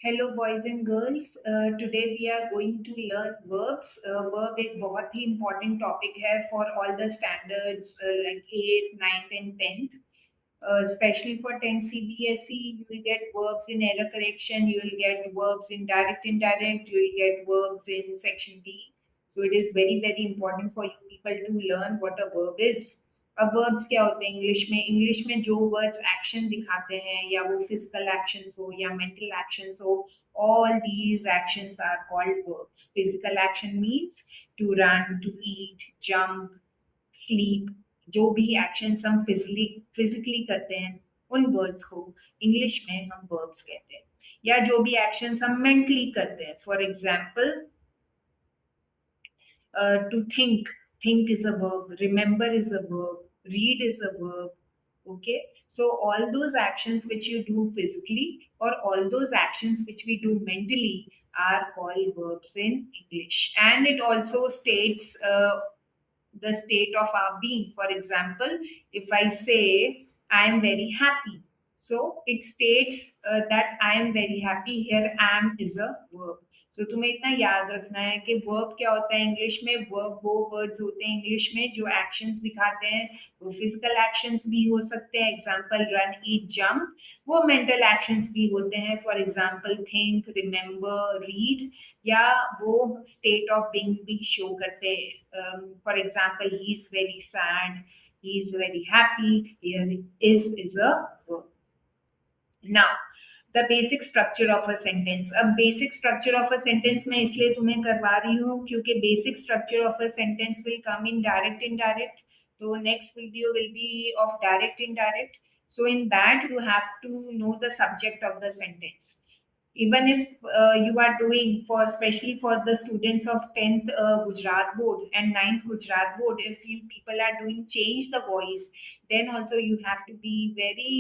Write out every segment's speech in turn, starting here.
Hello boys and girls. Today we are going to learn verbs. Verb एक बहुत ही important topic है for all the standards like 8th 9th and 10th. Especially for 10th CBSE, you will get verbs in error correction, you will get verbs in direct indirect, you will get verbs in section B. So it is very very important for you people to learn what a verb is. अब verbs क्या होते हैं English में जो words action दिखाते हैं या वो फिजिकल एक्शंस हो या मेंटल एक्शंस हो, all these actions are called verbs. Physical action means to run, to eat, jump, sleep. जो भी एक्शंस हम फिजिकली करते हैं उन वर्ड्स को इंग्लिश में हम वर्ब्स कहते हैं, या जो भी एक्शंस हम मेंटली करते हैं. For example, to think is a verb, remember is a verb, read is a verb. Okay, so all those actions which you do physically or all those actions which we do mentally are called verbs in English, and it also states the state of our being. For example, if I say I am very happy, so it states that I am very happy. Here am is a verb. So तुम्हें इतना याद रखना है कि verb क्या होता है English में. वर्ब वो वर्ड्स होते हैं इंग्लिश में जो एक्शंस दिखाते हैं. वो फिजिकल एक्शंस भी हो सकते हैं, एग्जांपल रन, ईट, जंप. वो मेंटल एक्शंस भी होते हैं, for example think, remember, read. या वो स्टेट ऑफ बीइंग भी शो करते हैं. For example, he is very sad, he is very happy. Here is a verb. Now the basic structure of a sentence. अब basic structure of a sentence मैं इसलिए तुम्हें करवा रही हूँ क्योंकि basic structure of a sentence will come in direct indirect. तो next video will be of direct indirect. So in that you have to know the subject of the sentence. Even if you are doing, for especially for the students of 10th Gujarat Board and 9th Gujarat Board, if you people are doing change the voice, then also you have to be very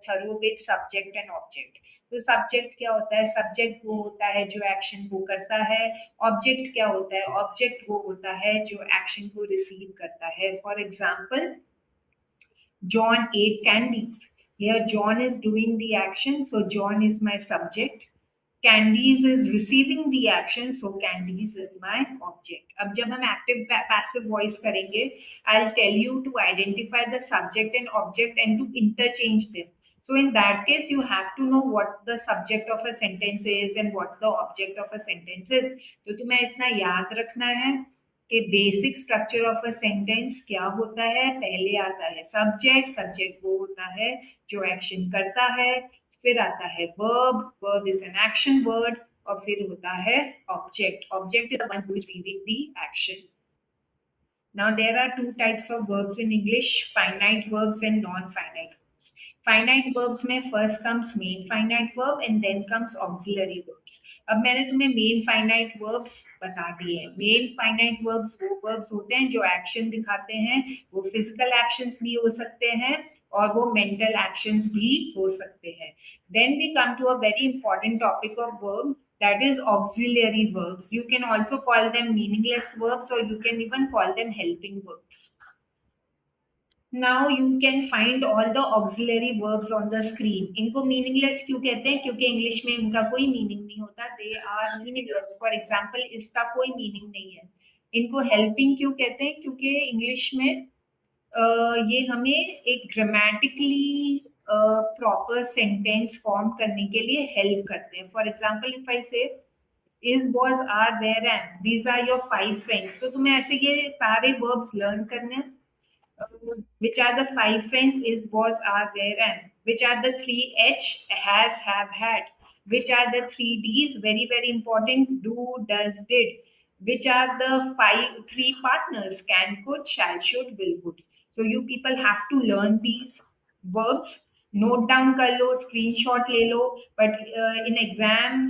thorough with subject and object. तो subject क्या होता है? Subject वो होता है जो action को करता है. ऑब्जेक्ट क्या होता है? ऑब्जेक्ट वो होता है जो एक्शन को रिसीव करता है. For example, John ate candies. Here, John is doing the action, so John is my subject. Candies is receiving the action, so candies is my object. अब जब हम active passive voice करेंगे, I'll tell you to identify the subject and object and to interchange them. So in that case, you have to know what the subject of a sentence is and what the object of a sentence is. तो तुम्हें इतना याद रखना है कि basic structure of a sentence क्या होता है. पहले आता है सब्जेक्ट. सब्जेक्ट वो होता है जो एक्शन करता है. फिर आता है verb. Verb is an action word. और फिर होता है object. Object is the one who is receiving the action. Now there are two types of verbs in English: finite verbs and non-finite verbs. Finite verbs में first comes main finite verb and then comes auxiliary verbs. अब मैंने तुम्हें main finite verbs बता दिए हैं. main finite verbs वो verbs होते हैं जो action दिखाते हैं. वो physical actions भी हो सकते हैं और वो mental actions भी हो सकते हैं. Then we come to a very important topic of verb, that is auxiliary verbs. You can also call them meaningless verbs or you can even call them helping verbs. Now you can find all the auxiliary verbs on the screen. इनको meaningless क्यों कहते हैं? क्योंकि English में इनका कोई meaning नहीं होता. They are meaningless. For example, इसका कोई मीनिंग नहीं है. इनको helping क्यों कहते हैं? क्योंकि इंग्लिश में ये हमें एक ग्रामेटिकली प्रॉपर सेंटेंस फॉर्म करने के लिए हेल्प करते हैं. फॉर एग्जाम्पल, इफ आई से is, was, are, where, and these are your 5 friends. तो तुम्हें ऐसे ये सारे verbs learn करने हैं. Which are the 5 friends? Is, was, are, where, and. Which are the 3 H? Has, have, had. Which are the 3 Ds? Very very important: do, does, did. Which are the 3 partners? Can, could, shall, should, will, would. So you people have to learn these verbs. Note down कर लो, screenshot ले लो. But in exam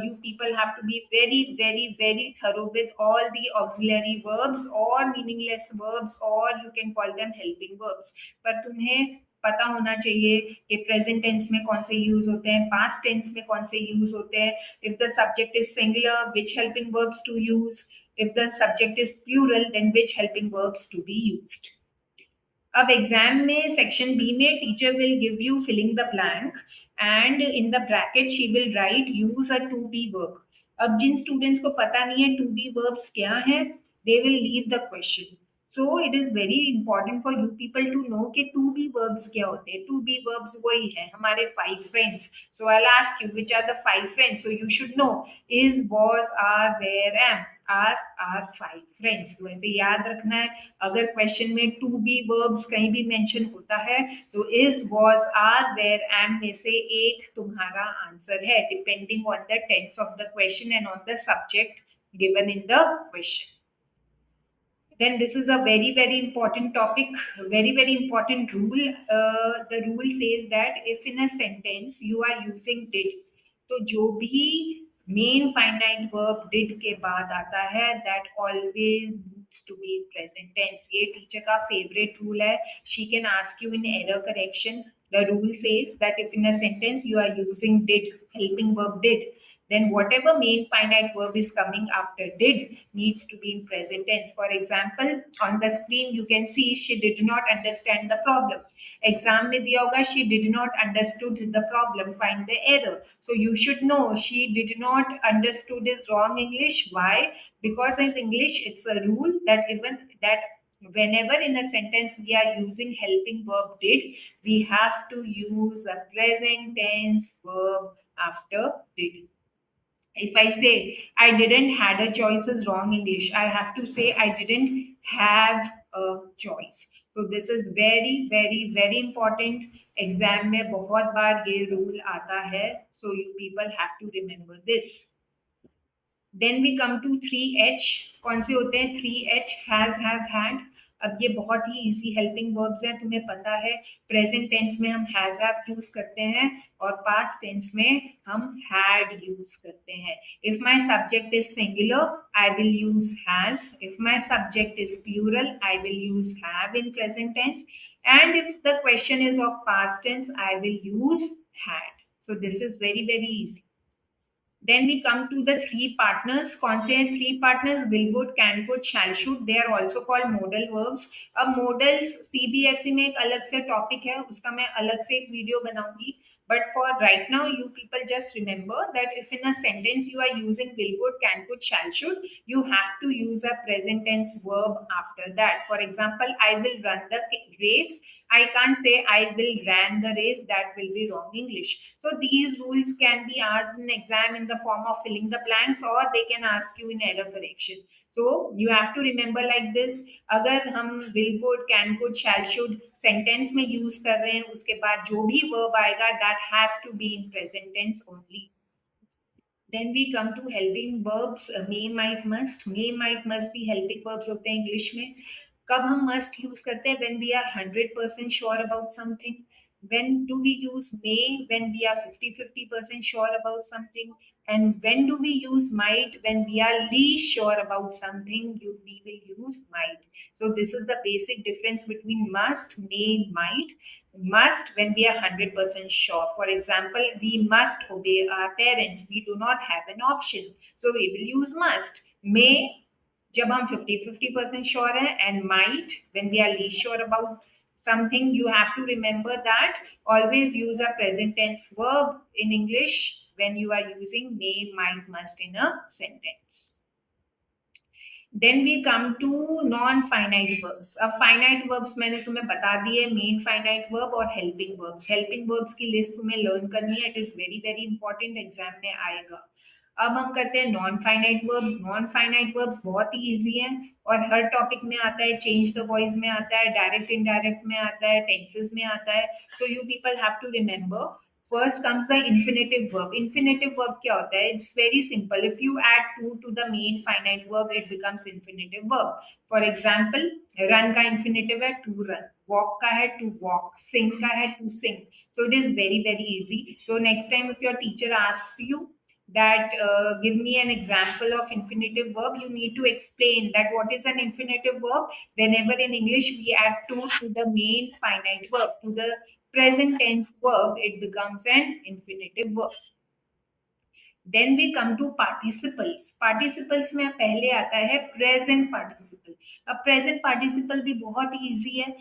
you people have to be very very very thorough with all the auxiliary verbs or meaningless verbs, or you can call them helping verbs. पर तुम्हें पता होना चाहिए कि प्रेजेंट टेंस में कौन से यूज होते हैं, पास्ट टेंस में कौन से यूज होते हैं. If the subject is singular, which helping verbs to use. if the subject is plural, then which helping verbs to be used. अब एग्जाम में सेक्शन बी में teacher will give you feeling the blank and in the bracket she will write use a to be verb. अब जिन students को पता नहीं है to be verbs क्या है, they will leave the question. So it is very important for you people to know कि to be verbs क्या होते हैं. टू बी वर्ब्स वही है हमारे five friends. So I will ask you which are the five friends, so you should know is was are were am are five friends. तो ऐसे याद रखना है. अगर क्वेश्चन में टू बी वर्ब्स कहीं भी मेंशन होता है तो is was are were am में से एक तुम्हारा आंसर है, depending on the tense of the question and on the subject given in the question. Then this is a very important topic, very important rule. The rule says that if in a sentence you are using did, तो जो भी main finite verb did के बाद आता है that always needs to be in present tense. ये teacher का favourite rule है. She can ask you in error correction. The rule says that if in a sentence you are using did, helping verb did, then whatever main finite verb is coming after did needs to be in present tense. For example, on the screen you can see she did not understand the problem. Exam में दिया होगा she did not understood the problem, find the error. So you should know she did not understood is wrong English. Why? Because in English it's a rule that even that whenever in a sentence we are using helping verb did, we have to use a present tense verb after did. If I say I didn't had a choice is wrong English. I have to say I didn't have a choice. So this is very important. Exam में बहुत बार ये rule आता है. So you people have to remember this. Then we come to 3H. कौन से होते हैं 3H? Has, have, had. अब ये बहुत ही इजी हेल्पिंग वर्ब्स हैं, तुम्हें पता है. प्रेजेंट टेंस में हम हैज हैव यूज करते हैं और पास्ट टेंस में हम हैड यूज करते हैं. If my subject is singular I will use has. If my subject is plural I will use have in present tense. And if the question is of past tense I will use had. So this is very easy. Then we come to the three partners. कौन से हैं three partners? Will would, can could, shall should. They are also called modal verbs. अब modals CBSE में एक अलग से topic है, उसका मैं अलग से एक वीडियो बनाऊंगी. But for right now, you people just remember that if in a sentence you are using will would, can could, shall should, you have to use a present tense verb after that. For example, I will run the race. I can't say I will ran the race. That will be wrong English. So these rules can be asked in exam in the form of filling the blanks, or they can ask you in error correction. So you have to remember like this. अगर हम will would, can could, shall should sentence में use कर रहे हैं, उसके बाद जो भी वर्ब आएगा that has to be in present tense only. Then we come to helping verbs. May, might, must. May, might, must भी helping verbs होते हैं इंग्लिश में. कब हम must यूज करते हैं? When we are 100% sure about something. When do we use may? When we are 50% sure about something. And when do we use might? When we are least sure about something, we will use might. So this is the basic difference between must, may, might. Must when we are 100% sure. For example, we must obey our parents. We do not have an option. So we will use must. May जब हम 50% sure हैं, and might when we are least sure about something. You have to remember that always use a present tense verb in English when you are using may, might, must in a sentence. Then we come to non-finite verbs. अब finite verbs मैंने तुम्हें बता दिए, main finite verb और helping verbs. Helping verbs की list तुम्हें learn करनी है. It is very important, exam में आएगा. अब हम करते हैं non finite verbs. Non finite verbs बहुत ही इजी हैं और हर टॉपिक में आता है. चेंज द वॉइस में आता है, डायरेक्ट इनडायरेक्ट में आता है, टेंसेस में आता है. So you people have to remember. First comes the infinitive verb. Infinitive verb क्या होता है? It's very simple. If you add to the main finite verb, it becomes infinitive verb. For example, run का infinitive है to run, walk का है to walk, sing का है to sing. So it is very easy. So next time if your teacher asks you that give me an example of infinitive verb, you need to explain that what is an infinitive verb. Whenever in English we add to the main finite verb, to the present tense verb, it becomes an infinitive verb. Then we come to participles. Participles में पहले आता है present participle. अब present participle भी बहुत ही easy है.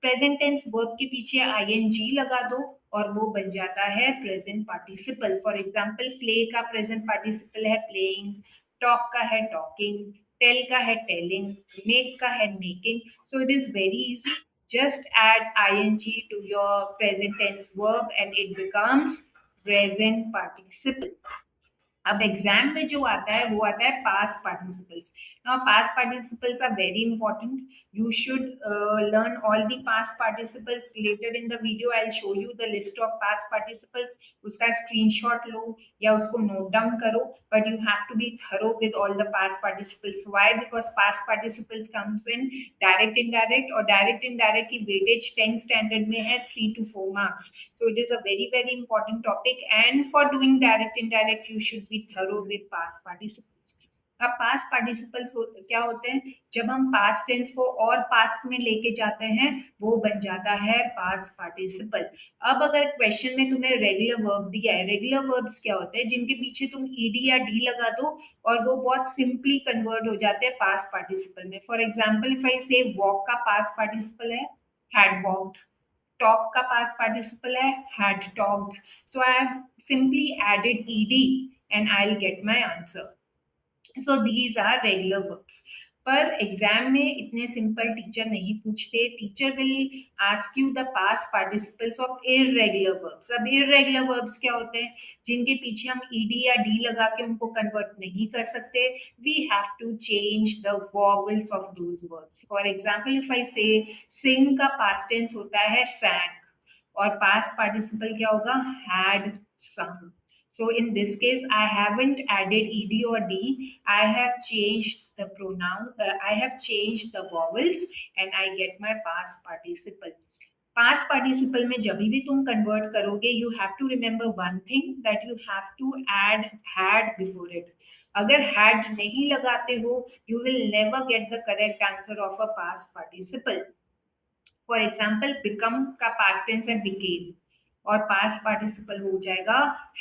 Present tense verb के पीछे ing लगा दो और वो बन जाता है present participle. For example, play का प्रेजेंट पार्टिसिपल है प्लेइंग, टॉक का है टॉकिंग, टेल का है टेलिंग, मेक का है making. So it is very easy, just add ing to your present tense verb and it becomes present participle. अब exam में जो आता है वो आता है past participles. Now past participles are very important, you should learn all the past participles. Later in the video I will show you the list of past participles, उसका screenshot लो या उसको नोट डाउन करो, but you have to be thorough with all the past participles. Why? Because past participles comes in direct indirect, और direct indirect की weightage 10 standard में है 3 to 4 marks. So it is a very very important topic, and for doing direct indirect you should be thorough with past participles. अब past participles क्या होते हैं? जब हम पास्ट टेंस को और पास्ट में लेके जाते हैं वो बन जाता है पास्ट पार्टिसिपल। अब अगर क्वेश्चन में तुम्हें रेगुलर वर्ब दिया है, रेगुलर वर्ब्स क्या होते हैं? जिनके पीछे तुम ईडी या डी लगा दो और वो बहुत सिंपली कन्वर्ट हो जाते हैं पास्ट पार्टिसिपल में। फॉर एग्जाम्पल, इफ आई से वॉक का पास्ट पार्टिसिपल है हैड वॉक्ड, talk का past participle है had talked. So I have simply added ed and I'll get my answer. So these are regular verbs. पर exam में इतने simple teacher नहीं पूछते, teacher will ask you the past participles of irregular verbs. अब irregular verbs क्या होते हैं? जिनके पीछे हम ईडी या डी लगा के उनको कन्वर्ट नहीं कर सकते, we have to change the vowels of those verbs. For example, if I say sing का पास्ट टेंस होता है sang, और पास्ट पार्टिसिपल क्या होगा? had sung. So in this case, I haven't added ed or d. I have changed the pronoun. I have changed the vowels, and I get my past participle. Past participle में जब भी तुम convert करोगे, you have to remember one thing, that you have to add had before it. अगर had नहीं लगाते हो, you will never get the correct answer of a past participle. For example, become का पास्ट टेंस है became, और past participle हो जाएगा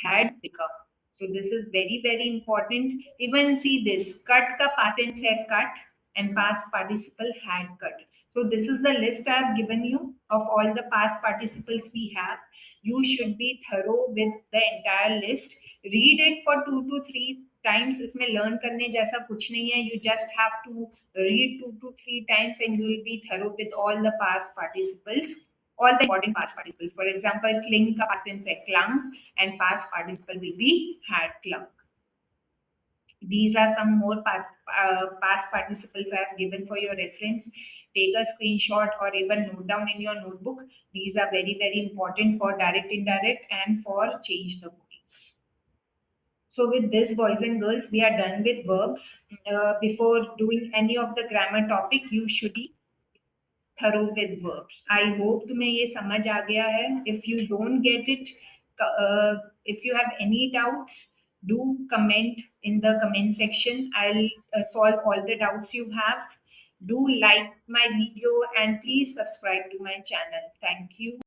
had become. So this is very very important. Even see this, cut का past tense है cut and past participle had cut. So this is the list I have given you of all the past participles we have. You should be thorough with the entire list. Read it for 2 to 3 times. इसमें learn करने जैसा कुछ नहीं है. You just have to read 2 to 3 times and you will be thorough with all the past participles, all the important past participles. For example, cling का past tense है clung and past participle will be had clung. These are some more past participles I have given for your reference. Take a screenshot or even note down in your notebook. These are very very important for direct, indirect, and for change the bodies. So with this, boys and girls, we are done with verbs. Before doing any of the grammar topic, you should be thorough with verbs. I hope तुम्हें ये समझ आ गया है. If you don't get it, if you have any doubts, do comment in the comment section. I'll solve all the doubts you have. Do like my video and please subscribe to my channel. Thank you.